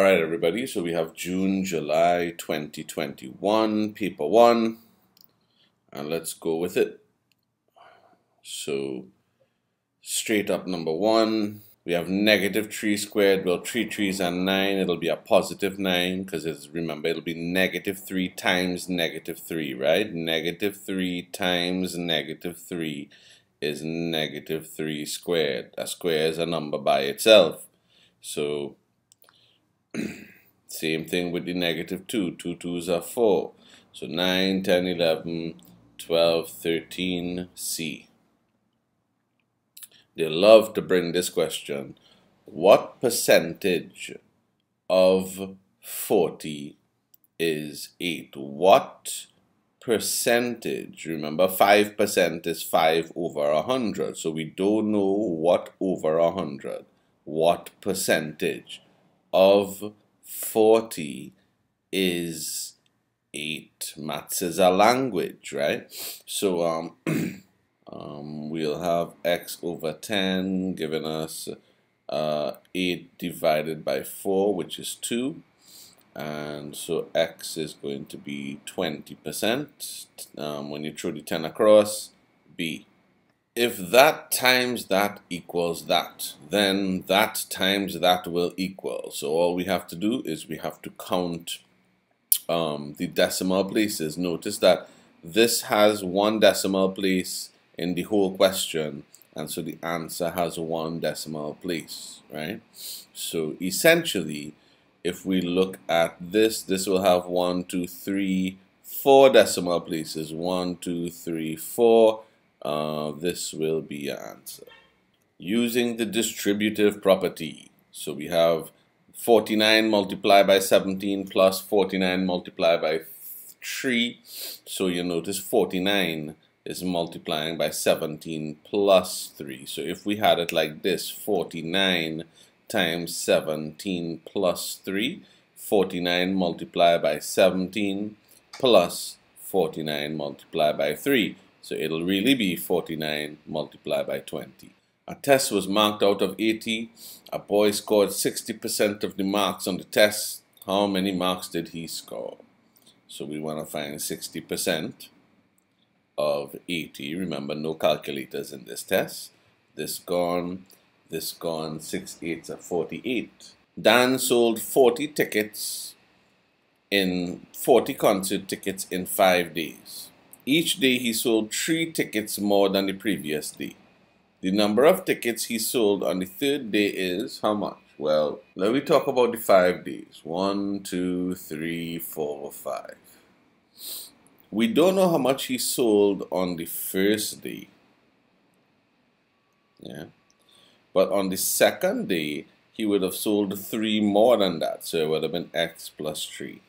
Alright everybody, so we have June, July 2021, paper 1, and let's go with it. So, straight up number 1, we have negative 3 squared. Well, 3 3s are 9, it'll be a positive 9, because remember, it'll be negative 3 times negative 3, right? Negative 3 times negative 3 is negative 3 squared. A square is a number by itself. So, same thing with the negative 2. 2 2s are 4. So 9, 10, 11, 12, 13, C. They love to bring this question. What percentage of 40 is 8? What percentage? Remember, 5% is 5 over 100. So we don't know what over 100. What percentage of 40 is 8. Maths is a language, right? So we'll have x over 10 giving us 8 divided by 4, which is 2. And so x is going to be 20%. When you throw the 10 across, B. If that times that equals that, then that times that will equal. So all we have to do is we have to count the decimal places. Notice that this has 1 decimal place in the whole question, and so the answer has 1 decimal place, right? So essentially, if we look at this, this will have 1, 2, 3, 4 decimal places. 1, 2, 3, 4. This will be your answer. Using the distributive property. So we have 49 multiplied by 17 plus 49 multiplied by 3. So you notice 49 is multiplying by 17 plus 3. So if we had it like this, 49 times 17 plus 3, 49 multiplied by 17 plus 49 multiplied by 3. So it'll really be 49 multiplied by 20. A test was marked out of 80. A boy scored 60% of the marks on the test. How many marks did he score? So we want to find 60% of 80. Remember, no calculators in this test. This gone, 6 8s are 48. Dan sold 40 tickets in 40 concert tickets in 5 days. Each day he sold 3 tickets more than the previous day. The number of tickets he sold on the 3rd day is how much? Well, let me talk about the 5 days. 1, 2, 3, 4, 5. We don't know how much he sold on the 1st day. Yeah. But on the 2nd day, he would have sold 3 more than that. So it would have been x plus 3.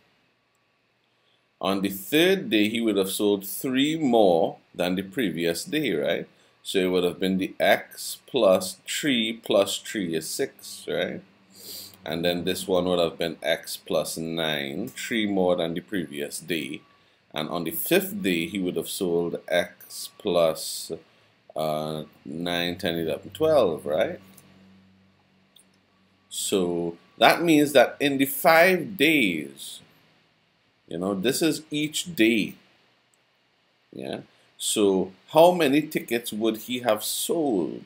On the 3rd day, he would have sold 3 more than the previous day, right? So it would have been the x plus 3 is 6, right? And then this one would have been x plus 9, 3 more than the previous day. And on the 5th day, he would have sold x plus 9, 10, 11, 12, right? So that means that in the 5 days, you know, this is each day. Yeah. So how many tickets would he have sold?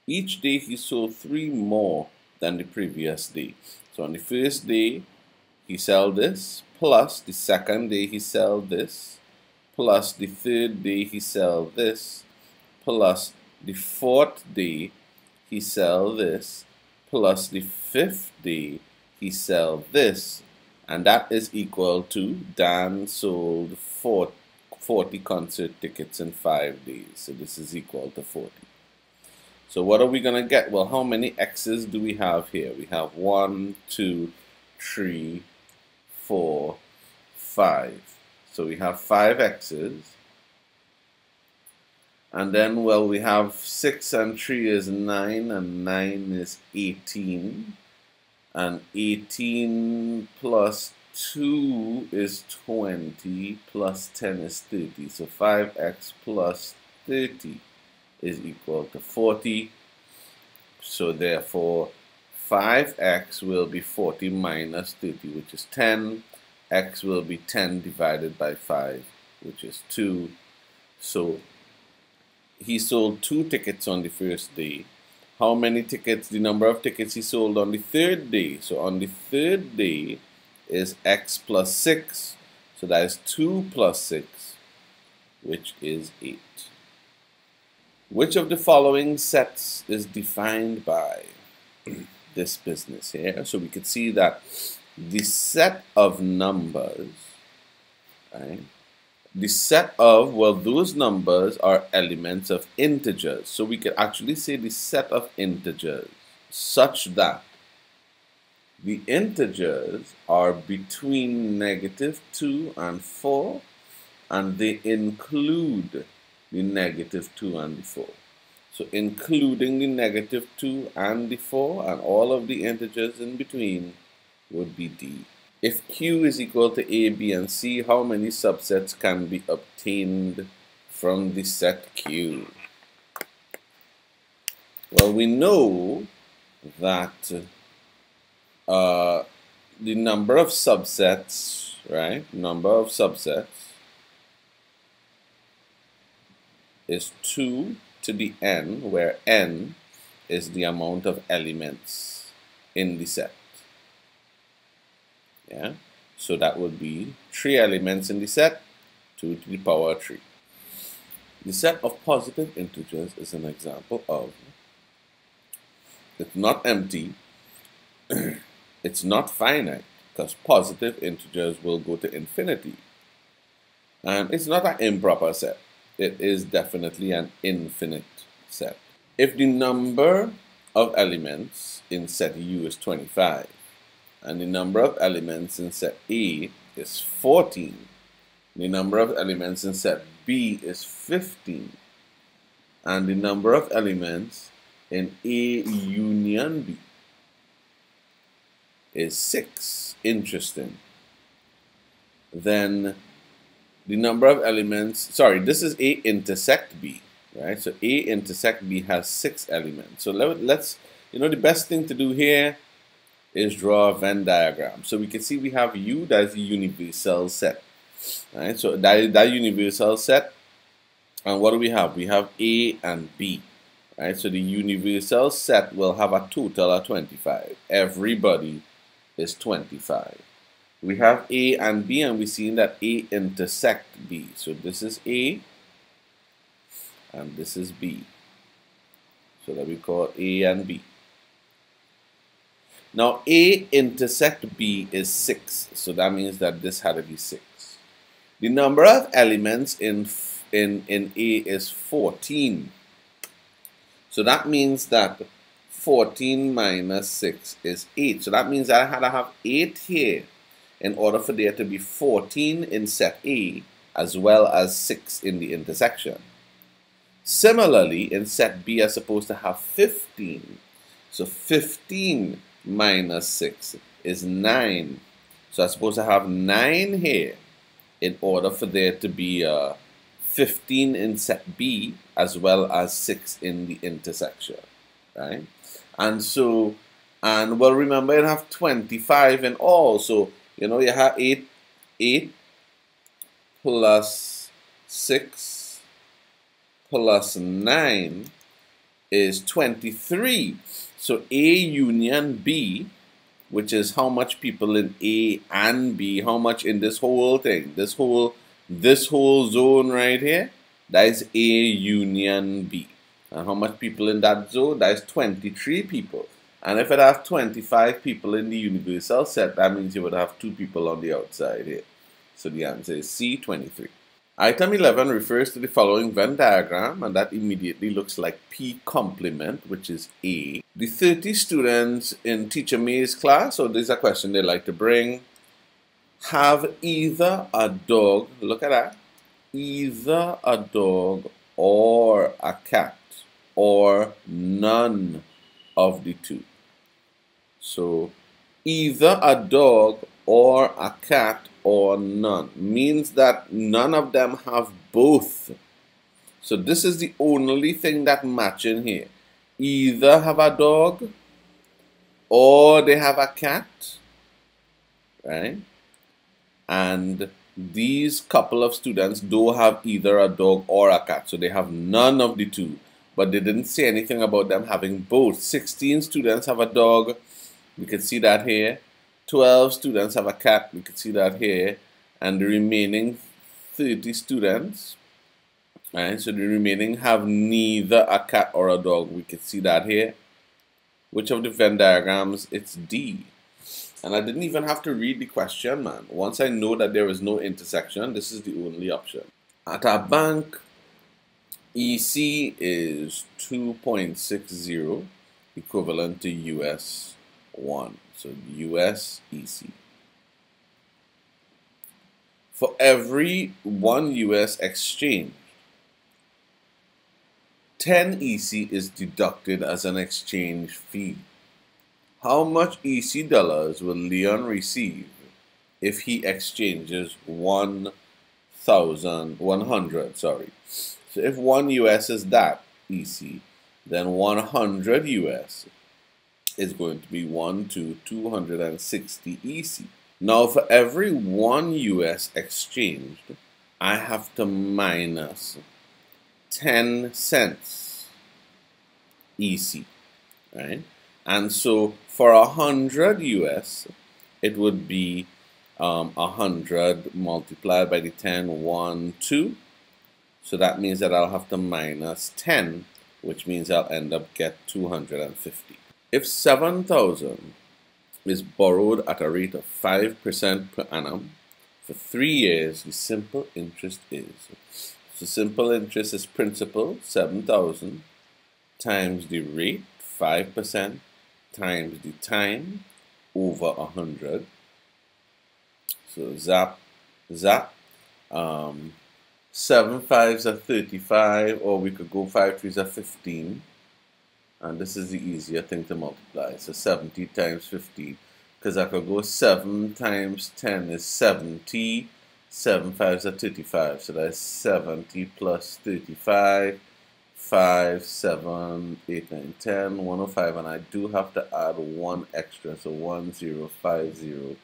Each day he sold 3 more than the previous day. So on the 1st day, he sold this, plus the 2nd day he sold this, plus the 3rd day he sold this, plus the 4th day he sold this, plus the 5th day he sold this. And that is equal to Dan sold 40 concert tickets in 5 days. So this is equal to 40. So what are we going to get? Well, how many x's do we have here? We have 1, 2, 3, 4, 5. So we have 5 x's. And then, well, we have 6 and 3 is 9, and 9 is 18. And 18 plus 2 is 20, plus 10 is 30. So 5x plus 30 is equal to 40. So therefore, 5x will be 40 minus 30, which is 10. X will be 10 divided by 5, which is 2. So he sold 2 tickets on the first day. How many tickets? The number of tickets he sold on the third day. So on the third day is x plus 6. So that is 2 plus 6, which is 8. Which of the following sets is defined by this business here? So we could see that the set of numbers, right? The set of, well, those numbers are elements of integers. So we could actually say the set of integers such that the integers are between -2 and 4, and they include the -2 and the 4. So including the -2 and the 4 and all of the integers in between would be D. If Q is equal to A, B, and C, how many subsets can be obtained from the set Q? Well, we know that the number of subsets, right? Number of subsets is 2 to the n, where n is the amount of elements in the set. Yeah, so that would be 3 elements in the set, 2 to the power 3. The set of positive integers is an example of, it's not empty, it's not finite, because positive integers will go to infinity. And it's not an improper set. It is definitely an infinite set. If the number of elements in set U is 25, and the number of elements in set A is 14, the number of elements in set B is 15, and the number of elements in A union B is 6. Interesting. Then the number of elements, sorry, this is A intersect B, right? So A intersect B has 6 elements. So let's, the best thing to do here is draw a Venn diagram. So we can see we have U, that is the universal set, right? So that universal set, and what do we have? We have A and B, right? So the universal set will have a total of 25. Everybody is 25. We have A and B, and we've seen that A intersect B. So this is A, and this is B. So that we call A and B. Now A intersect B is 6, so that means that this had to be 6. The number of elements in A is 14. So that means that 14 minus 6 is 8. So that means that I had to have 8 here in order for there to be 14 in set A as well as 6 in the intersection. Similarly, in set B, I'm supposed to have 15. So 15 minus 6 is 9. So I'm supposed to have 9 here in order for there to be 15 in set B as well as 6 in the intersection, right? And so, well, remember you have 25 in all. So, you have 8 plus 6 plus 9 is 23. So A union B, which is how much people in A and B, how much in this whole thing, this whole zone right here, that is A union B. And how much people in that zone? That is 23 people. And if it has 25 people in the universal set, that means you would have 2 people on the outside here. So the answer is C, 23. Item 11 refers to the following Venn diagram, and that immediately looks like P complement, which is A. The 30 students in Teacher May's class, so this is a question they like to bring, have either a dog, look at that, either a dog or a cat, or none of the two. So either a dog or a cat or none means that none of them have both. So this is the only thing that matching here. Either have a dog or they have a cat, right? And these couple of students do have either a dog or a cat, so they have none of the two. But they didn't say anything about them having both. 16 students have a dog, we can see that here. 12 students have a cat, we can see that here. And the remaining 30 students, right, so the remaining have neither a cat or a dog, we can see that here. Which of the Venn diagrams? It's D. And I didn't even have to read the question, man. Once I know that there is no intersection, this is the only option. At our bank, EC is 2.60, equivalent to US 1. So US EC. For every 1 US exchange, 10 EC is deducted as an exchange fee. How much EC dollars will Leon receive if he exchanges 100, sorry. So if 1 US is that EC, then 100 US is going to be 260 EC. Now for every 1 US exchanged, I have to minus 10 cents EC, right? And so for 100 US, it would be 100 multiplied by the 10, 1, 2. So that means that I'll have to minus 10, which means I'll end up get 250. If 7,000 is borrowed at a rate of 5% per annum for 3 years, the simple interest is. So simple interest is principal, 7,000, times the rate, 5%, times the time, over 100. So zap, zap. 7 5s are 35, or we could go 5 3s are 15. And this is the easier thing to multiply. So 70 times 15. Because I could go 7 times 10 is 70. 7 5s are 35. So that's 70 plus 35. 5, 7, 8, 9, 10, 105. And I do have to add 1 extra. So 1050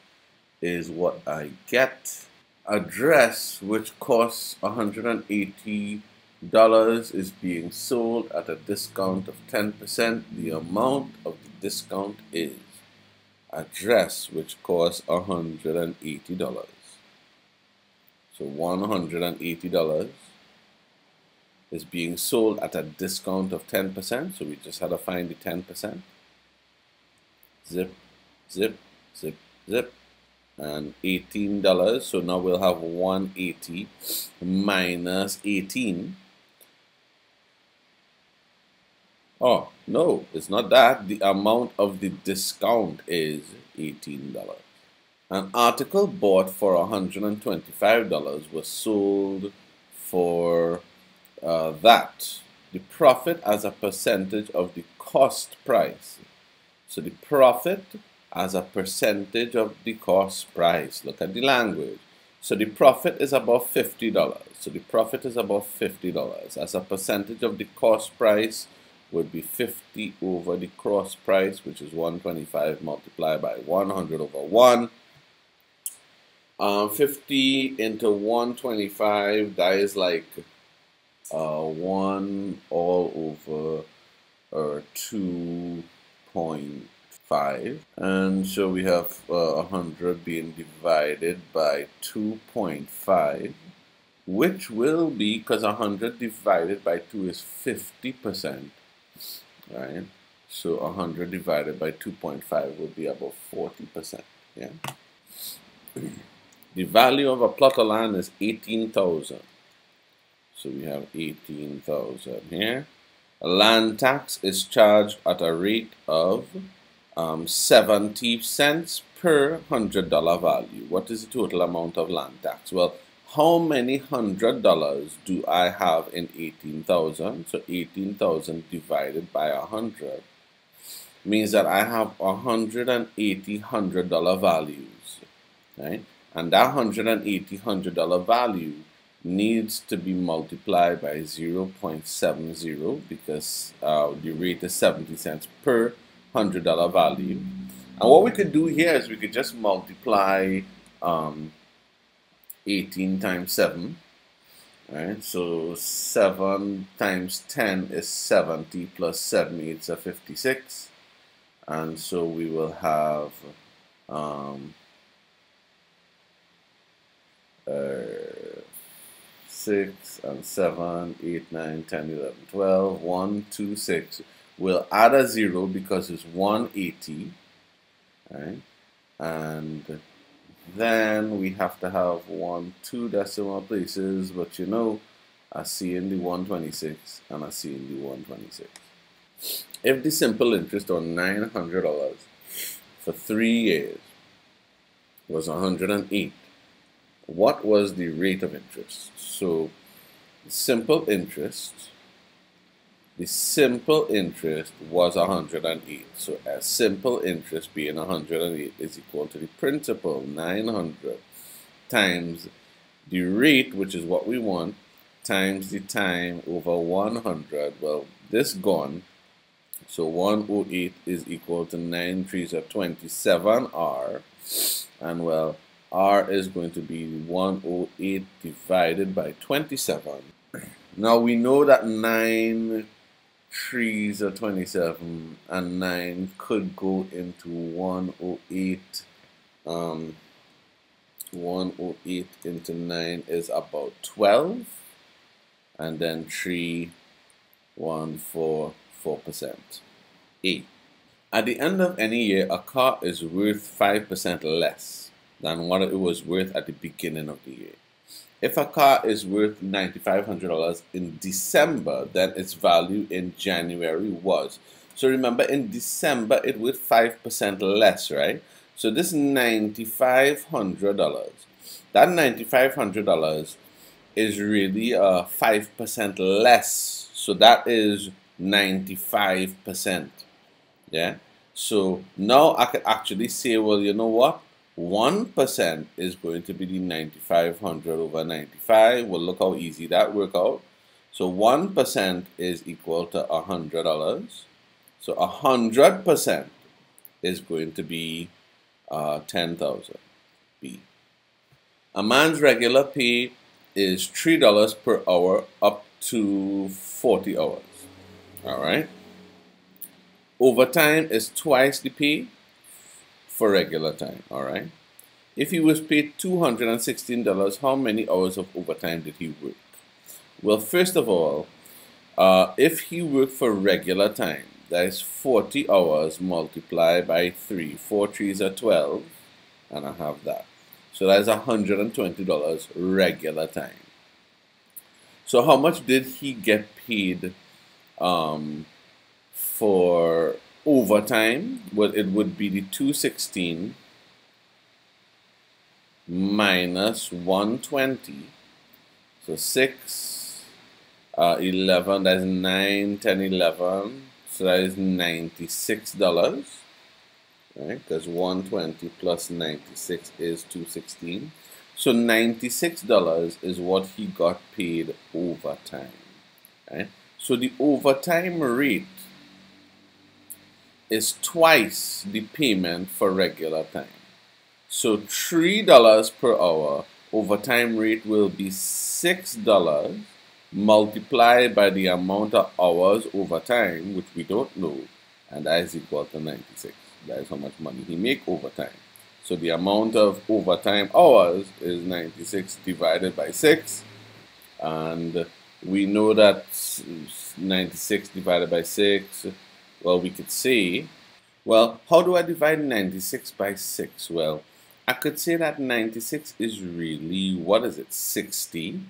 is what I get. A dress which costs $180 is being sold at a discount of 10%. The amount of the discount is a dress which costs $180. So $180 is being sold at a discount of 10%. So we just had to find the 10%. Zip, zip, zip, zip. And $18. So now we'll have 180 minus 18. Oh, no, it's not that. The amount of the discount is $18. An article bought for $125 was sold for that. The profit as a percentage of the cost price. So the profit as a percentage of the cost price. Look at the language. So the profit is about $50. So the profit is about $50. As a percentage of the cost price would be 50 over the cost price, which is 125 multiplied by 100 over 1. 50 into 125, that is like 1 all over 2.5. And so we have 100 being divided by 2.5, which will be, because 100 divided by 2 is 50%, right? So 100 divided by 2.5 will be about 40%, yeah? The value of a plot of land is 18,000. So we have 18,000 here. A land tax is charged at a rate of 70 cents per $100 value. What is the total amount of land tax? Well, how many $100 do I have in 18,000? So 18,000 divided by 100 means that I have 180 $100 values, right? And that 180 $100 value needs to be multiplied by 0.70 because the rate is 70 cents per $100 value. And what we could do here is we could just multiply 18 times 7. Right? So 7 times 10 is 70 plus 70, it's a 56. And so we will have 6 and 7, 8, 9, 10, 11, 12, 1, 2, 6. We'll add a 0 because it's 180, right? And then we have to have 2 decimal places, but you know, a C in the 126 and a C in the 126. If the simple interest on $900 for 3 years was 108, what was the rate of interest? So the simple interest was 108. So a simple interest being 108 is equal to the principal, 900, times the rate, which is what we want, times the time over 100. Well, this gone. So 108 is equal to 9 3s are 27R. And well, R is going to be 108 divided by 27. Now we know that 9 3s are 27 and 9 could go into 108. 108 into 9 is about 12. And then 3, 1, 4, 4%. A. At the end of any year, a car is worth 5% less than what it was worth at the beginning of the year. If a car is worth $9,500 in December, then its value in January was. So remember, in December, it was 5% less, right? So this $9,500, that $9,500 is really 5% less. So that is 95%. Yeah. So now I could actually say, well, you know what? 1% is going to be the 9,500 over 95. Well, look how easy that worked out. So 1% is equal to $100. So 100% is going to be 10,000. B. A man's regular pay is $3 per hour up to 40 hours. All right. Overtime is twice the pay for regular time. All right. If he was paid $216, how many hours of overtime did he work? Well, first of all, if he worked for regular time, that is 40 hours multiplied by 3. 4 3s are 12, and I have that. So that is $120 regular time. So how much did he get paid for overtime? Well, it would be the 216 minus 120. So 6, 11, that is 9, 10, 11. So that is $96, right? Because 120 plus 96 is 216. So $96 is what he got paid overtime, right? So the overtime rate is twice the payment for regular time. So $3 per hour, overtime rate will be $6 multiplied by the amount of hours overtime, which we don't know, and that is equal to 96. That is how much money he make overtime. So the amount of overtime hours is 96 divided by 6, and we know that 96 divided by 6, well, we could say, well, how do I divide 96 by 6? Well, I could say that 96 is really, what is it, 60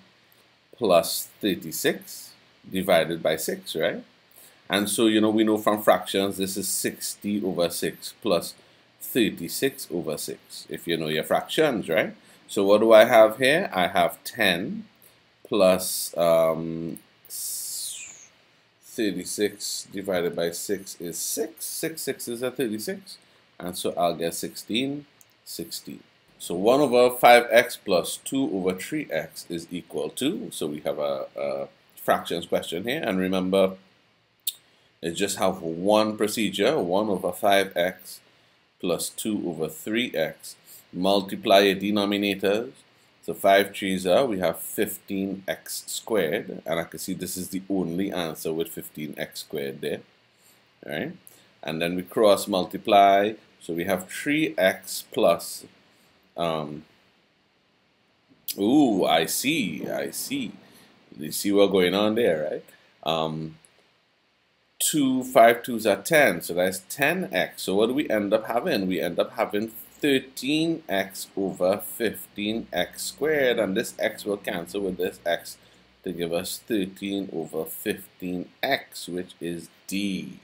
plus 36 divided by 6, right? And so, you know, we know from fractions, this is 60 over 6 plus 36 over 6, if you know your fractions, right? So what do I have here? I have 10 plus 36 divided by 6 is 6. 6 6s are 36. And so I'll get 16, 16. So 1 over 5x plus 2 over 3x is equal to, so we have a fractions question here. And remember, is just have one procedure, 1 over 5x plus 2 over 3x. Multiply your denominators. So 5 3s are, we have 15x squared. And I can see this is the only answer with 15x squared there. All right? And then we cross multiply. So we have 3x plus, ooh, I see. You see what's going on there, right? 2 5 2s are 10, so that's 10x. So what do we end up having? We end up having 13x over 15x squared, and this x will cancel with this x to give us 13 over 15x, which is D.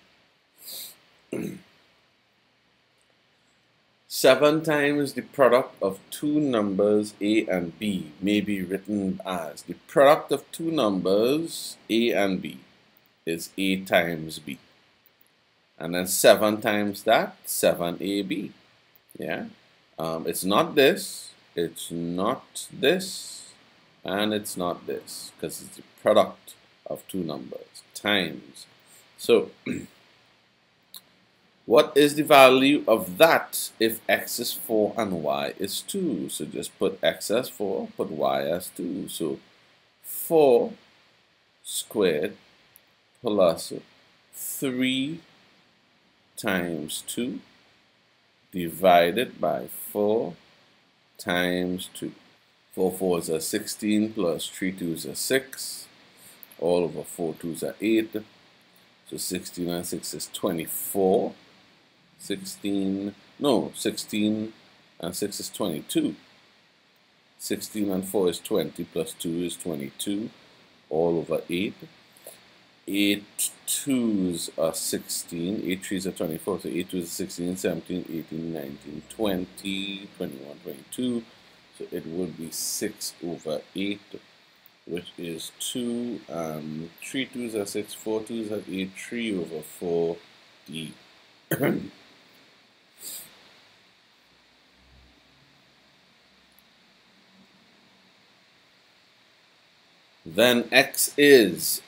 7 times the product of two numbers A and B may be written as the product of two numbers A and B is A times B. And then 7 times that, 7AB. Yeah. It's not this, it's not this, and it's not this, because it's the product of two numbers times. So what is the value of that if x is 4 and y is 2? So just put x as 4, put y as 2. So 4 squared plus 3 times 2 divided by 4 times 2. 4 4s are 16 plus 3 2s are 6. All over 4 2s are 8. So 16 and 6 is 24. 16 and 6 is 22. 16 and 4 is 20 plus 2 is 22. All over 8. 8 2s are 16, 8 3s are 24, so 8 2s are 16, 17, 18, 19, 20, 21, 22. So it would be 6 over 8, which is 2, 3 2s are 6, 4 2s are 8, 3 over 4, D. Then x is,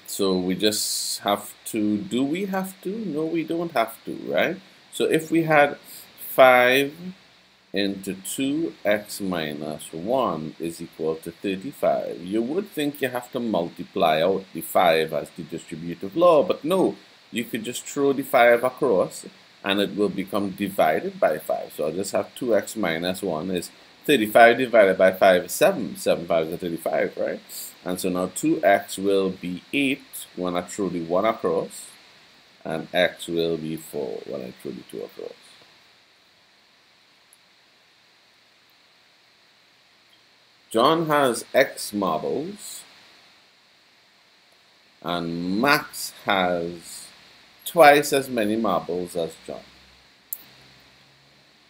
so we just have to, do we have to? No, we don't have to, right? So if we had 5 into 2x minus 1 is equal to 35, you would think you have to multiply out the 5 as the distributive law, but no, you could just throw the 5 across and it will become divided by 5. So I'll just have 2x minus 1 is 35 divided by 5 is 7. 7 5s are 35, right? And so now 2x will be 8 when I throw the 1 across, and x will be 4 when I throw the 2 across. John has X marbles, and Max has twice as many marbles as John.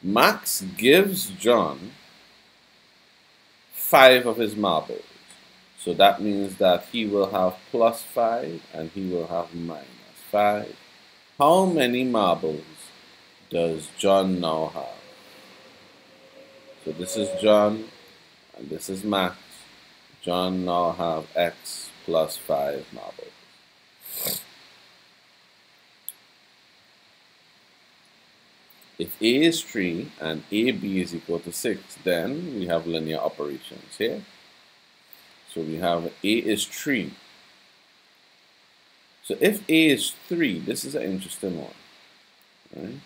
Max gives John 5 of his marbles. So that means that he will have plus 5 and he will have minus 5. How many marbles does John now have? So this is John and this is Max. John now have X plus 5 marbles. If A is 3 and AB is equal to 6, then we have linear operations here. So we have A is 3. So if A is 3, this is an interesting one. Right?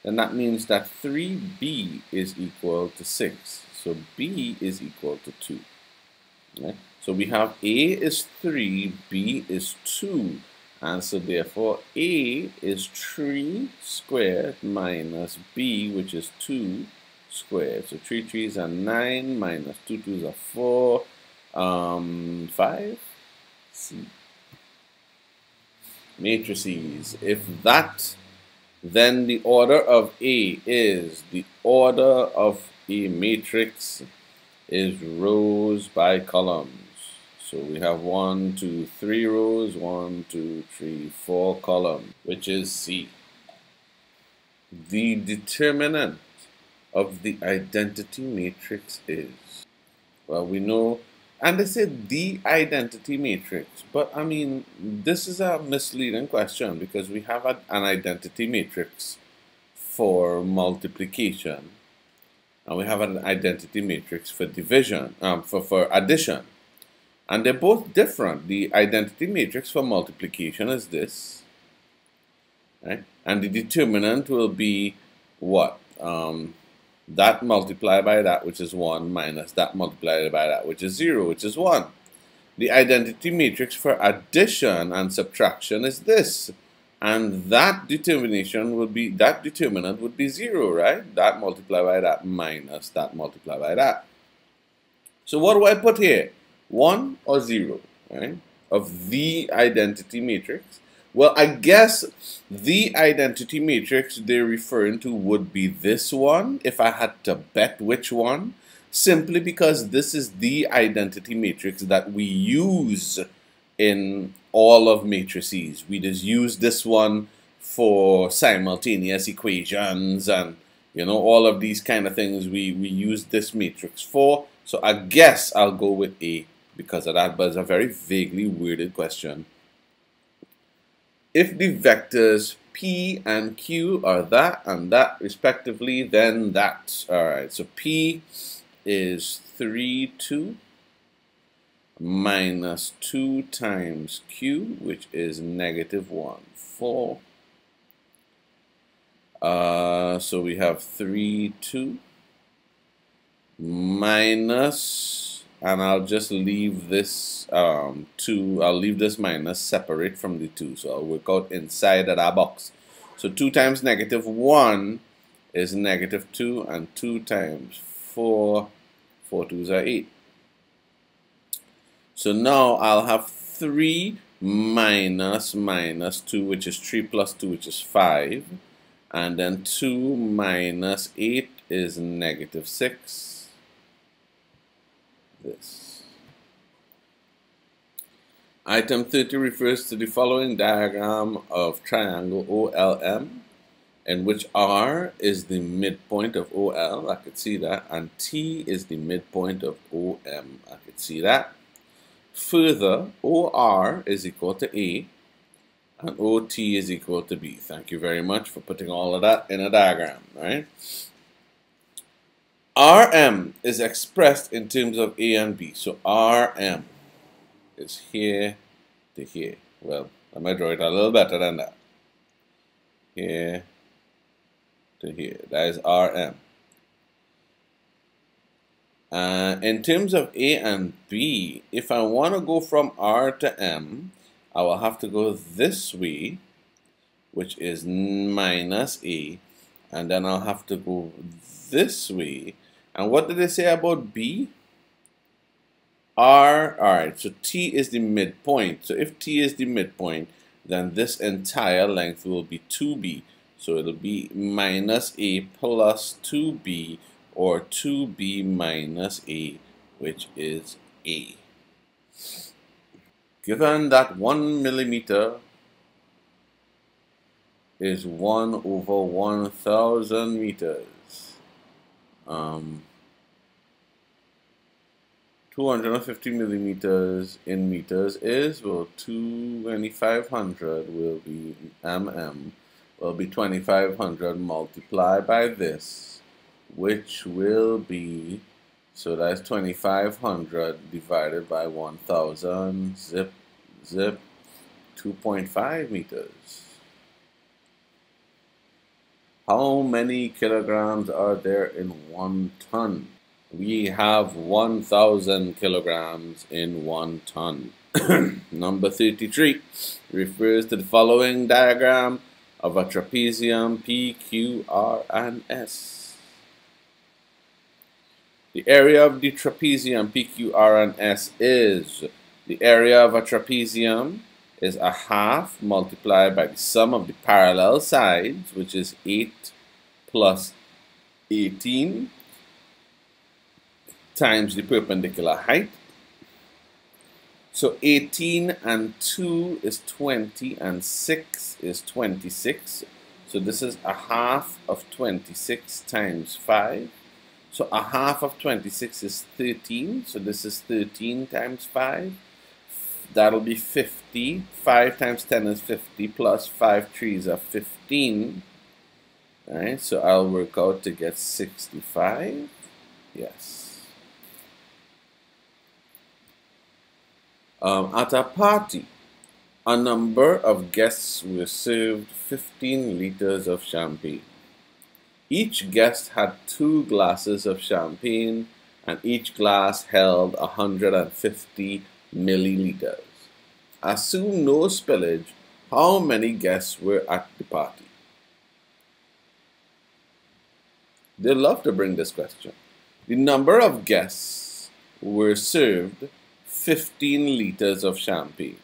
Then that means that 3B is equal to 6. So B is equal to 2. Right? So we have A is 3, B is 2. And so therefore A is 3 squared minus B, which is 2 squared. So 3 3s are 9 minus 2 2s are 4. 5. C. Matrices. If that, then the order of A is, the order of a matrix is rows by columns. So we have 1, 2, 3 rows, 1, 2, 3, 4 columns, which is C. The determinant of the identity matrix is, well, we know And they said the identity matrix. But I mean, this is a misleading question because we have an identity matrix for multiplication, and we have an identity matrix for division, for addition. And they're both different. The identity matrix for multiplication is this, right? And the determinant will be what? That multiplied by that, which is 1, minus that multiplied by that, which is 0, which is 1. The identity matrix for addition and subtraction is this. And that determinant would be 0, right? That multiplied by that minus that multiplied by that. So what do I put here? 1 or 0, right? Of the identity matrix. Well, I guess the identity matrix they're referring to would be this one, if I had to bet which one, simply because this is the identity matrix that we use in all of matrices. We just use this one for simultaneous equations and, you know, all of these kind of things we use this matrix for. So I guess I'll go with A because of that, but it's a very vaguely worded question. If the vectors P and Q are that and that respectively, then that. Alright, so P is 3, 2 minus 2 times Q, which is negative 1, 4. So we have 3, 2 minus, and I'll just leave this 2, I'll leave this minus separate from the 2, so I'll work out inside of that box. So 2 times negative 1 is negative 2, and 2 times 4, 4 2s are 8. So now I'll have 3 minus 2, which is 3 plus 2, which is 5. And then 2 minus 8 is negative 6. This. Item 30 refers to the following diagram of triangle OLM, in which R is the midpoint of OL, I could see that, and T is the midpoint of OM, I could see that. Further, OR is equal to A, and OT is equal to B. Thank you very much for putting all of that in a diagram, right? RM is expressed in terms of A and B. So RM is here to here. Well, I might draw it a little better than that. Here to here. That is RM. In terms of A and B, if I want to go from R to M, I will have to go this way, which is minus A, and then I'll have to go this way. And what did they say about B? Alright, so T is the midpoint. So if T is the midpoint, then this entire length will be 2B. So it'll be minus A plus 2B, or 2B minus A, which is A. Given that 1 millimeter is 1 over 1,000 meters, 250 millimeters in meters is, well, 2,500 will be will be 2,500 multiplied by this, which will be, so that's 2,500 divided by 1,000, zip, 2.5 meters. How many kilograms are there in 1 ton? We have 1,000 kilograms in 1 ton. Number 33 refers to the following diagram of a trapezium P, Q, R, and S. The area of the trapezium P, Q, R, and S is, the area of a trapezium is a half multiplied by the sum of the parallel sides, which is 8 plus 18, times the perpendicular height. So 18 and 2 is 20, and 6 is 26. So this is a half of 26 times 5. So a half of 26 is 13. So this is 13 times 5. That'll be 50. 5 times 10 is 50 plus 5 threes are 15. Alright, so I'll work out to get 65. Yes. At a party, a number of guests were served 15 liters of champagne. Each guest had 2 glasses of champagne, and each glass held 150 milliliters. Assume no spillage. How many guests were at the party? They love to bring this question. The number of guests were served 15 liters of champagne.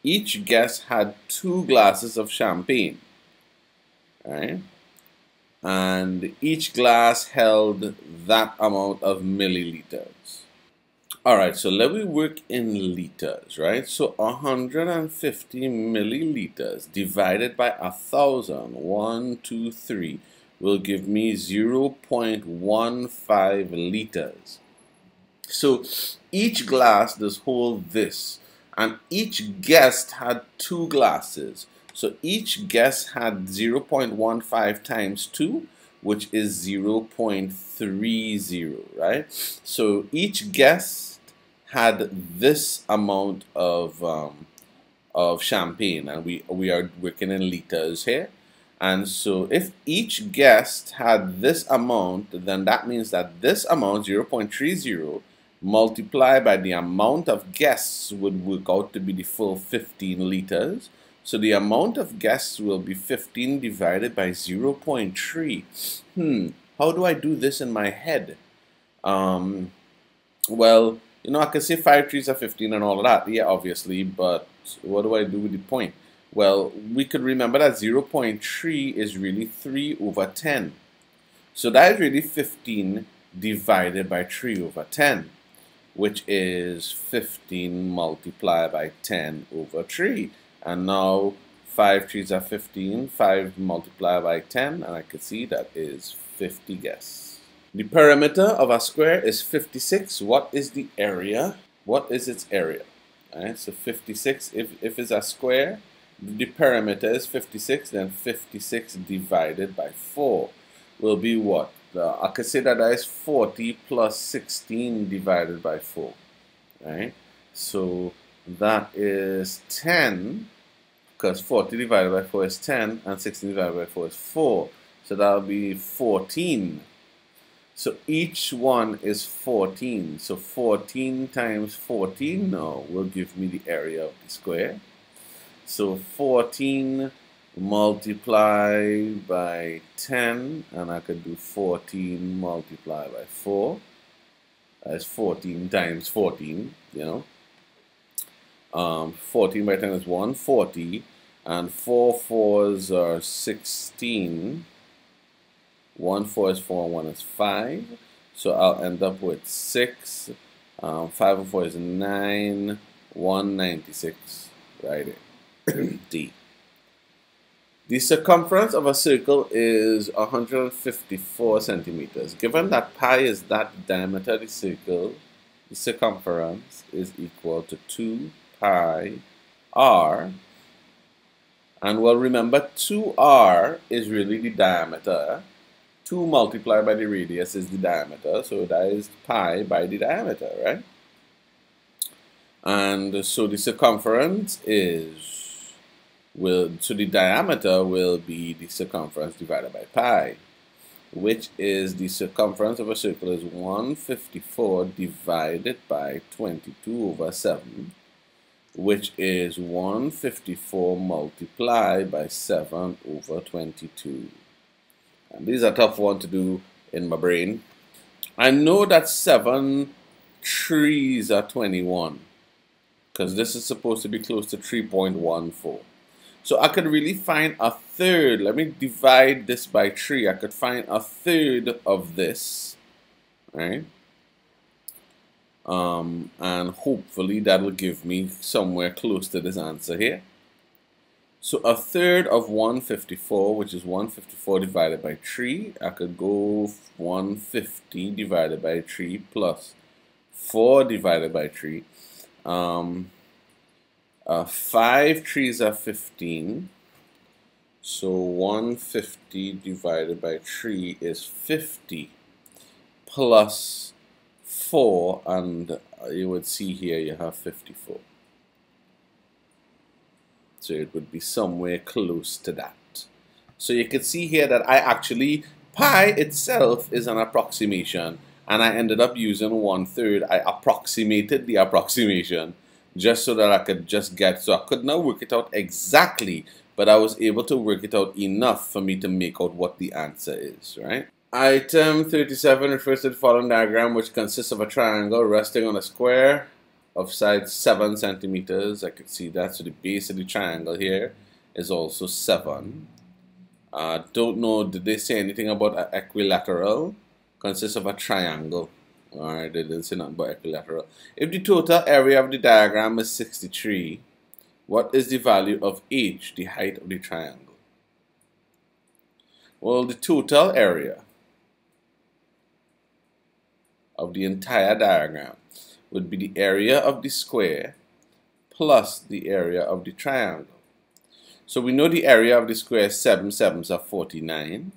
Each guest had 2 glasses of champagne. Right? And each glass held that amount of milliliters. Alright, so let me work in liters, right? So 150 milliliters divided by 1,000, 1, 2, 3, will give me 0.15 liters. So each glass does hold this, and each guest had 2 glasses. So each guest had 0.15 times 2, which is 0.30, right? So each guest had this amount of champagne, and we are working in liters here. And so if each guest had this amount, then that means that this amount, 0.30, multiplied by the amount of guests would work out to be the full 15 liters. So the amount of guests will be 15 divided by 0.3. How do I do this in my head? Well, you know, I can say 5 threes are 15 and all of that. Yeah, obviously, but what do I do with the point? Well, we could remember that 0.3 is really 3 over 10. So that is really 15 divided by 3 over 10, which is 15 multiplied by 10 over 3. And now 5 threes are 15, 5 multiplied by 10, and I can see that is 50 guests. The perimeter of a square is 56. What is the area? What is its area? Alright, so 56, if it's a square, the perimeter is 56, then 56 divided by 4 will be what? I could say that is 40 plus 16 divided by 4. Right? So that is 10, because 40 divided by 4 is 10, and 16 divided by 4 is 4. So that will be 14. So each one is 14. So 14 times 14 now will give me the area of the square. So 14 multiplied by 10, and I could do 14 multiplied by 4. That's 14 times 14, you know. 14 by 10 is 140, and 4 fours are 16. 1 4 is 4, and 1 is 5. So I'll end up with 6. 5 and 4 is 9. 196 right there. D. The circumference of a circle is 154 centimeters. Given that pi is that diameter of the circle, the circumference is equal to 2 pi r. And well, remember 2r is really the diameter. 2 multiplied by the radius is the diameter, so that is pi by the diameter, right? And so the circumference so the diameter will be the circumference divided by pi, which is the circumference of a circle is 154 divided by 22 over 7, which is 154 multiplied by 7 over 22. And these are tough ones to do in my brain. I know that 7 threes are 21, because this is supposed to be close to 3.14. So I could really find a third. Let me divide this by 3. I could find a third of this, right? And hopefully that will give me somewhere close to this answer here. So a third of 154, which is 154 divided by 3, I could go 150 divided by 3 plus 4 divided by 3. 5 3s are 15. So 150 divided by 3 is 50 plus 4, and you would see here you have 54. So it would be somewhere close to that. So you can see here that I actually, pi itself is an approximation, and I ended up using 1/3. I approximated the approximation just so that I could just get, so I could not work it out exactly, but I was able to work it out enough for me to make out what the answer is, right? Item 37 refers to the following diagram, which consists of a triangle resting on a square of side 7 centimeters. I could see that. So the base of the triangle here is also 7. Don't know, did they say anything about an equilateral? Consists of a triangle. Alright, they didn't say nothing about equilateral. If the total area of the diagram is 63, what is the value of h, the height of the triangle? Well, the total area of the entire diagram would be the area of the square plus the area of the triangle. So we know the area of the square is 7 7s are 49,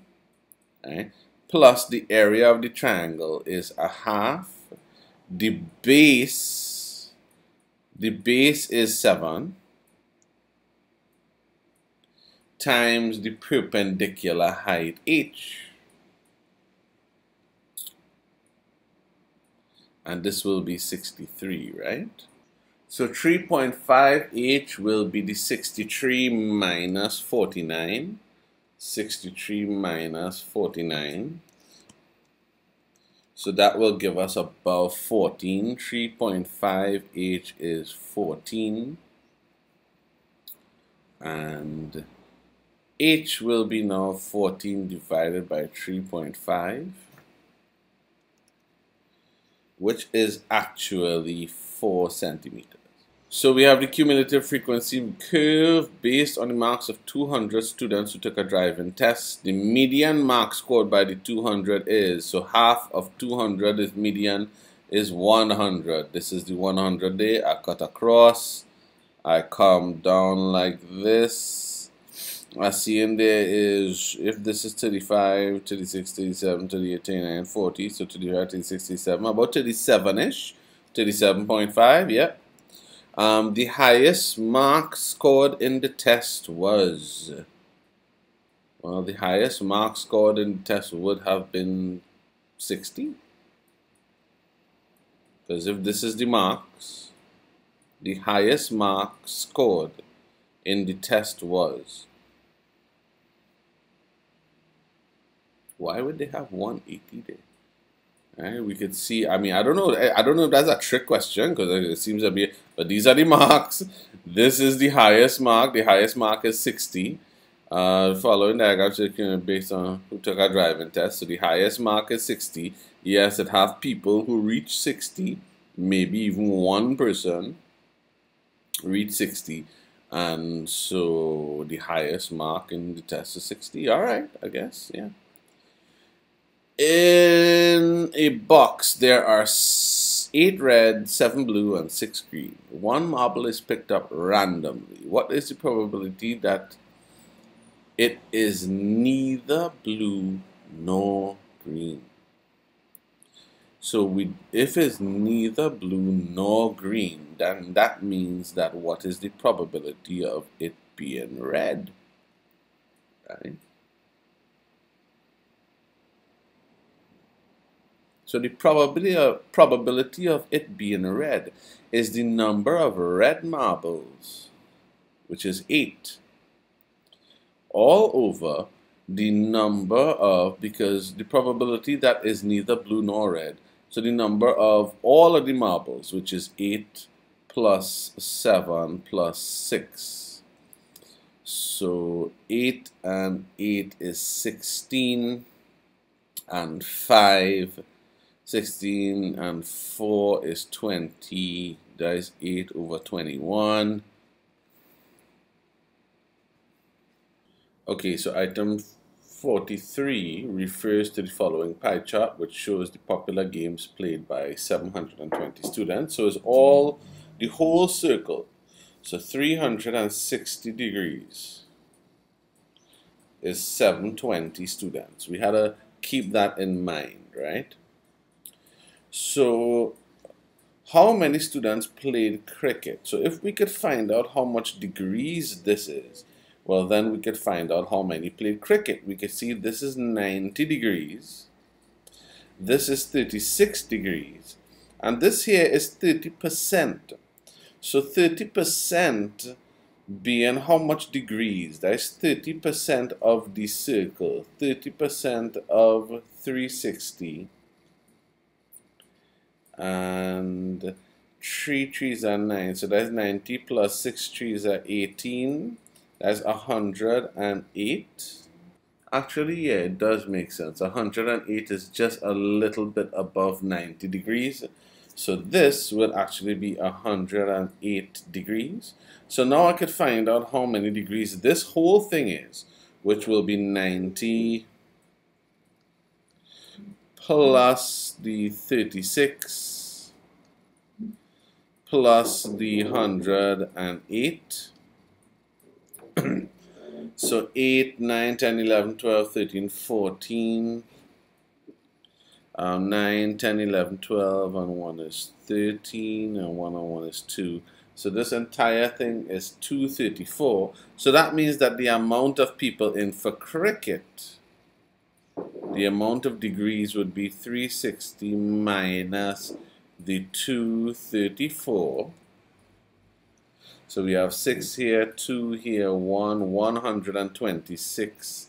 right? Plus the area of the triangle is a half. The base is 7 times the perpendicular height h. And this will be 63, right? So 3.5h will be the 63 minus 49. 63 minus 49. So that will give us about 14. 3.5h is 14. And h will be now 14 divided by 3.5. which is actually 4 centimeters. So we have the cumulative frequency curve based on the marks of 200 students who took a driving test. The median mark scored by the 200 is, so half of 200 is median is 100. This is the 100 there. I cut across. I come down like this. I see in there is, if this is 35, 36, 37, 38, 39, 40, so 35, 36, 37, about 37-ish, 37.5, yep. The highest mark scored in the test was, well, the highest mark scored in the test would have been 60. Because if this is the marks, the highest mark scored in the test was, why would they have 180 there? Right, we could see, I mean, I don't know if that's a trick question, because it seems to be, but these are the marks. This is the highest mark. The highest mark is 60. Following diagram based on who took a driving test. So the highest mark is 60. Yes, it have people who reach 60, maybe even one person reach 60. And so the highest mark in the test is 60. All right, I guess, yeah. In a box, there are 8 red, 7 blue, and 6 green. One marble is picked up randomly. What is the probability that it is neither blue nor green? So if it's neither blue nor green, then that means that what is the probability of it being red? Right? So the probability of it being red is the number of red marbles, which is 8, all over the number of, because the probability that is neither blue nor red, so the number of all of the marbles, which is 8 plus 7 plus 6. So 8 and 8 is 16, and 5, 16 and 4 is 20. That is 8 over 21. Okay, so item 43 refers to the following pie chart, which shows the popular games played by 720 students. So it's all the whole circle. So 360 degrees is 720 students. We had to keep that in mind, right? So how many students played cricket? So if we could find out how much degrees this is, well, then we could find out how many played cricket. We could see this is 90 degrees, this is 36 degrees, and this here is 30%. So 30% being how much degrees? That's 30% of the circle, 30% of 360, and 3 threes are 9, so that's 90 plus 6 threes are 18. That's 108. Actually, yeah, it does make sense. 108 is just a little bit above 90 degrees. So this will actually be 108 degrees. So now I could find out how many degrees this whole thing is, which will be 90 plus the 36 plus the 108. So 8, 9, 10, 11, 12, 13, 14, 9, 10, 11, 12, and 1 is 13, and 1 and 1 is 2. So this entire thing is 234. So that means that the amount of people in for cricket, the amount of degrees would be 360 minus the 234. So we have 6 here, 2 here, 126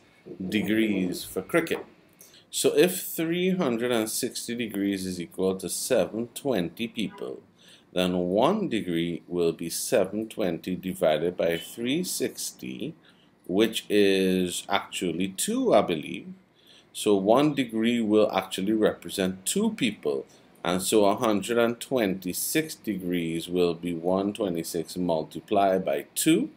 degrees for cricket. So if 360 degrees is equal to 720 people, then 1 degree will be 720 divided by 360, which is actually 2, I believe. So 1 degree will actually represent 2 people. And so 126 degrees will be 126 multiplied by 2.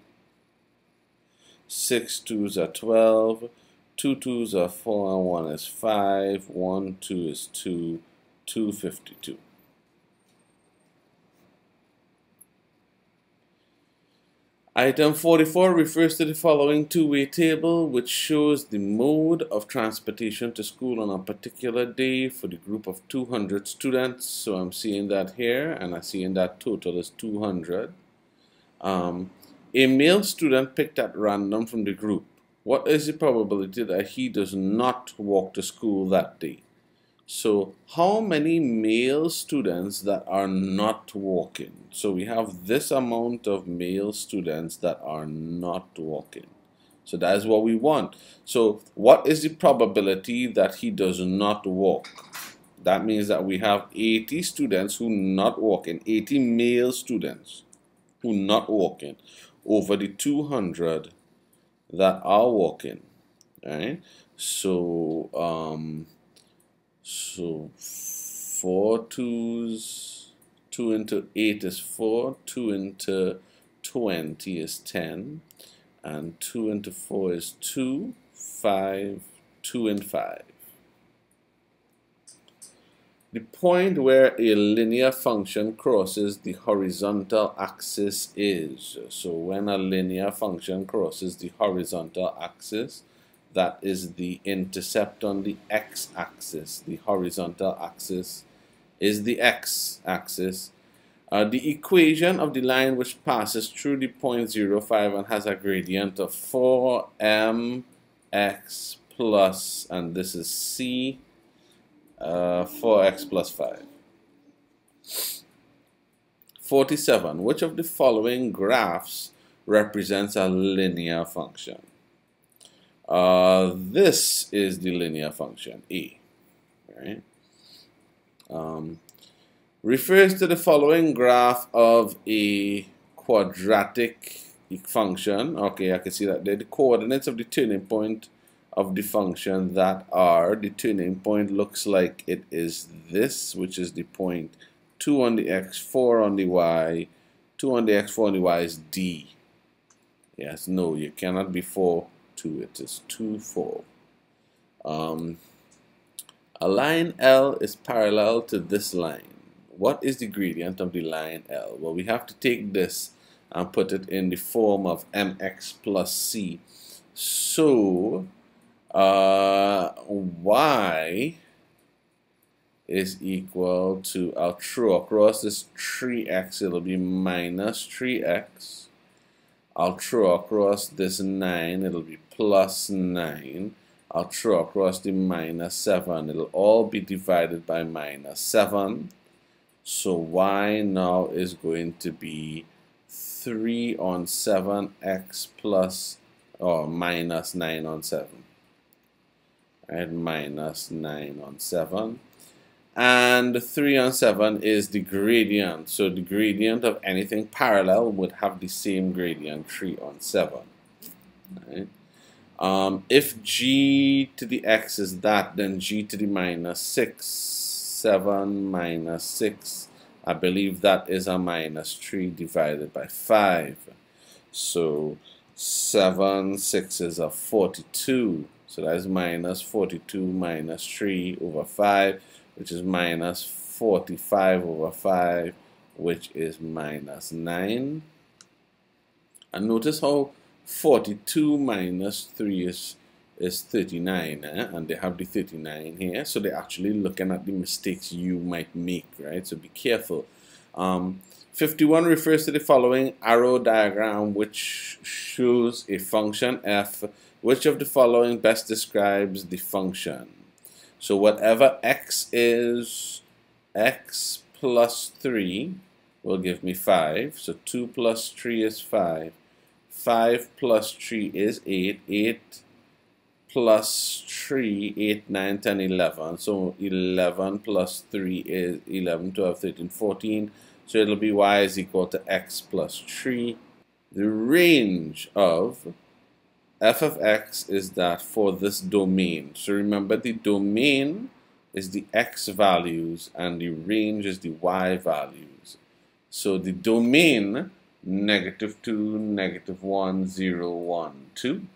6 twos are 12. 2 twos are 4 and 1 is 5. 1, 2 is 2. 252. Item 44 refers to the following two-way table, which shows the mode of transportation to school on a particular day for the group of 200 students. So I'm seeing that here, and I'm seeing that total is 200. A male student picked at random from the group. What is the probability that he does not walk to school that day? So how many male students that are not walking? So we have this amount of male students that are not walking. So that is what we want. So what is the probability that he does not walk? That means that we have 80 students who not walking, 80 male students who not walking over the 200 that are walking, right? So 4 twos, 2 into 8 is 4, 2 into 20 is 10, and 2 into 4 is 2, 5, 2 and 5. The point where a linear function crosses the horizontal axis is, so when a linear function crosses the horizontal axis, that is the intercept on the x-axis. The horizontal axis is the x-axis. The equation of the line which passes through the point 0,5 and has a gradient of 4mx plus, and this is c, 4x plus 5. 47. Which of the following graphs represents a linear function? This is the linear function, A, right? Refers to the following graph of a quadratic function. Okay, I can see that the coordinates of the turning point of the function that are, the turning point looks like it is this, which is the point 2 on the x, 4 on the y, 2 on the x, 4 on the y is D. Yes, no, you cannot be 4 2. It is 2, 4. A line L is parallel to this line. What is the gradient of the line L? Well, we have to take this and put it in the form of mx plus c. So, y is equal to, I'll throw across this 3x, it'll be minus 3x. I'll throw across this 9, it'll be plus 9. I'll throw across the minus 7, it'll all be divided by minus 7. So y now is going to be 3 on 7x plus, or minus 9 on 7. Right, minus 9 on 7. And 3 on 7 is the gradient. So the gradient of anything parallel would have the same gradient, 3 on 7. Right? If g to the x is that, then g to the minus 6, 7 minus 6, I believe that is a minus 3 divided by 5. So 7, 6 is a 42. So that is minus 42 minus 3 over 5, which is minus 45 over 5, which is minus 9. And notice how 42 minus 3 is 39, and they have the 39 here. So they're actually looking at the mistakes you might make, right? So be careful. 51 refers to the following arrow diagram, which shows a function f. Which of the following best describes the function? So whatever x is, x plus 3 will give me 5. So 2 plus 3 is 5. 5 plus 3 is 8. 8 plus 3, 8, 9, 10, 11. So 11 plus 3 is 11, 12, 13, 14. So it'll be y is equal to x plus 3. The range of f of x is that for this domain. So remember, the domain is the x values and the range is the y values. So the domain, -2, -1, 0, 1, 2.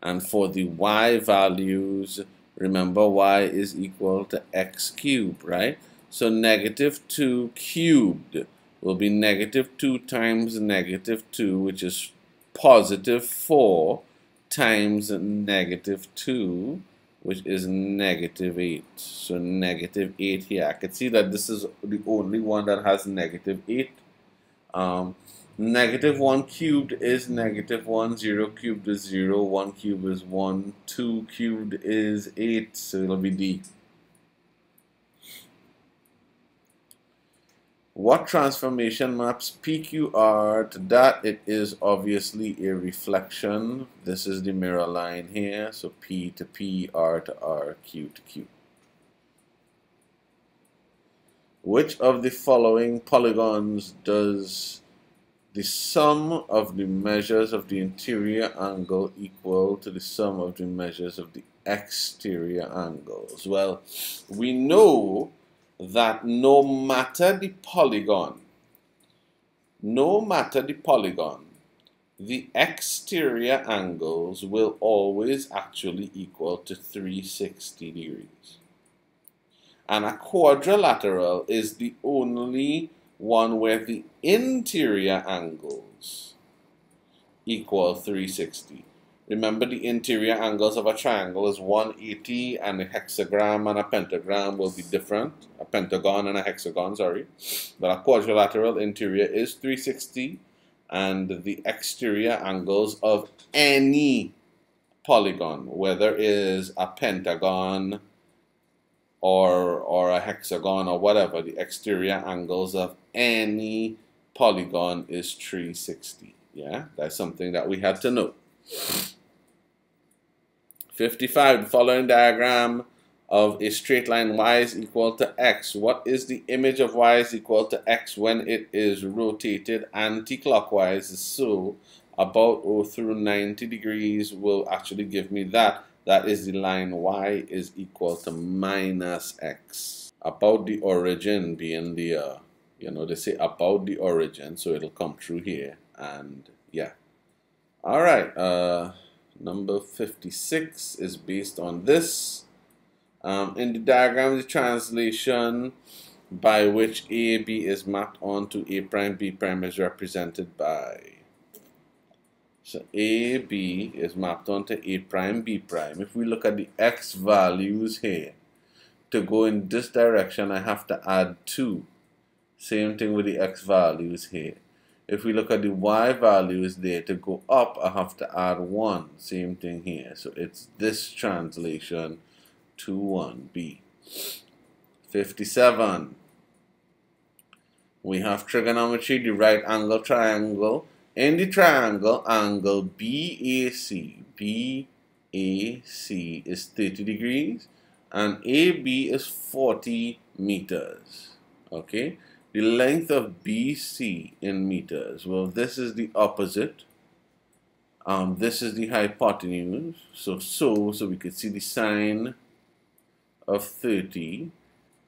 And for the y values, remember y is equal to x cubed, right? So -2 cubed will be -2 times -2, which is positive 4 times -2, which is -8. So -8 here. I can see that this is the only one that has -8. -1 cubed is -1, 0 cubed is 0, 1 cubed is 1, 2 cubed is 8, so it'll be D. What transformation maps PQR to that? It is obviously a reflection. This is the mirror line here, so P to P, R to R, Q to Q. Which of the following polygons does the sum of the measures of the interior angle equal to the sum of the measures of the exterior angles? Well, we know that no matter the polygon, the exterior angles will always actually equal to 360 degrees. And a quadrilateral is the only one where the interior angles equal 360. Remember, the interior angles of a triangle is 180, and a hexagram and a pentagram will be different. A pentagon and a hexagon, sorry. But a quadrilateral interior is 360, and the exterior angles of any polygon, whether it is a pentagon or a hexagon or whatever, the exterior angles of any polygon is 360. Yeah, that's something that we have to know. 55, the following diagram of a straight line y is equal to x. What is the image of y is equal to x when it is rotated anti-clockwise? So about 0 through 90 degrees will actually give me that. That is the line y is equal to minus x. About the origin being the, they say about the origin, so it'll come through here, and yeah. All right, Number 56 is based on this. In the diagram, the translation by which AB is mapped onto A prime, B prime is represented by. So AB is mapped onto A prime, B prime. If we look at the X values here, to go in this direction, I have to add 2. Same thing with the X values here. If we look at the Y values there, to go up, I have to add 1. Same thing here. So it's this translation to 1B. 57. We have trigonometry, the right angle triangle. In the triangle, angle BAC. BAC is 30 degrees and AB is 40 meters. Okay? The length of BC in meters. Well, this is the opposite. This is the hypotenuse. So we could see the sine of 30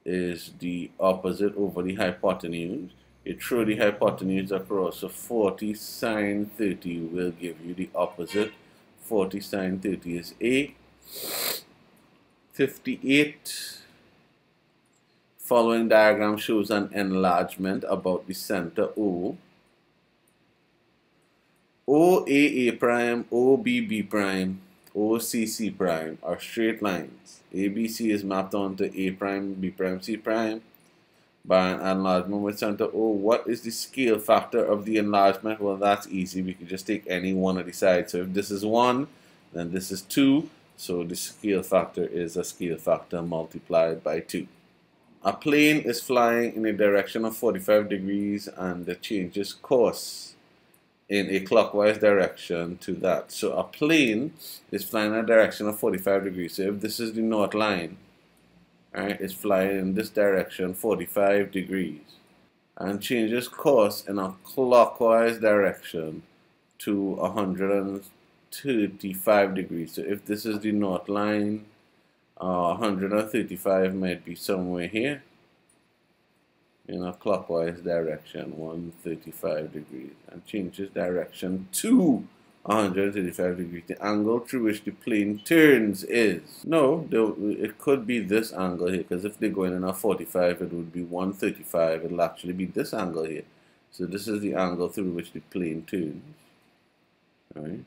is the opposite over the hypotenuse. You throw the hypotenuse across, so 40 sine 30 will give you the opposite. 40 sine 30 is A. 58. Following diagram shows an enlargement about the center O. OAA prime, OBB prime, OCC prime are straight lines. ABC is mapped onto A prime, B prime, C prime by an enlargement with center O. What is the scale factor of the enlargement? Well, that's easy. We can just take any one of the sides. So if this is 1, then this is 2. So the scale factor is a scale factor multiplied by 2. A plane is flying in a direction of 45 degrees and it changes course in a clockwise direction to that. So a plane is flying in a direction of 45 degrees. So if this is the north line, right, it's flying in this direction 45 degrees and changes course in a clockwise direction to 135 degrees. So if this is the north line, 135 might be somewhere here in a clockwise direction, 135 degrees, and changes direction to 135 degrees. The angle through which the plane turns is, no, it could be this angle here, because if they're going in a 45, it would be 135. It'll actually be this angle here. So this is the angle through which the plane turns, right?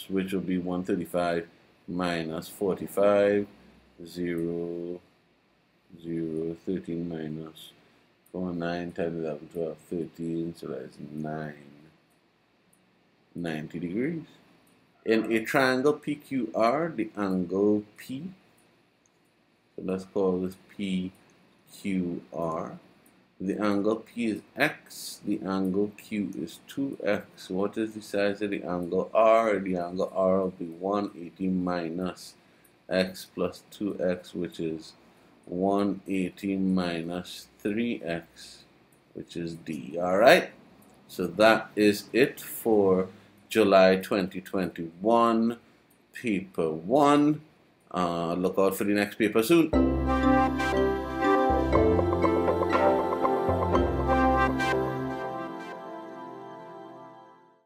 Which will be 135 minus 45, 0, 0, 13 minus 4, 9, 10, 11, 12, 13, so that's 9, 90 degrees. In a triangle PQR, the angle P, so let's call this PQR. The angle P is X, the angle Q is 2X. What is the size of the angle R? The angle R will be 180 minus X plus 2X, which is 180 minus 3X, which is D. Alright, so that is it for July 2021, paper 1. Look out for the next paper soon.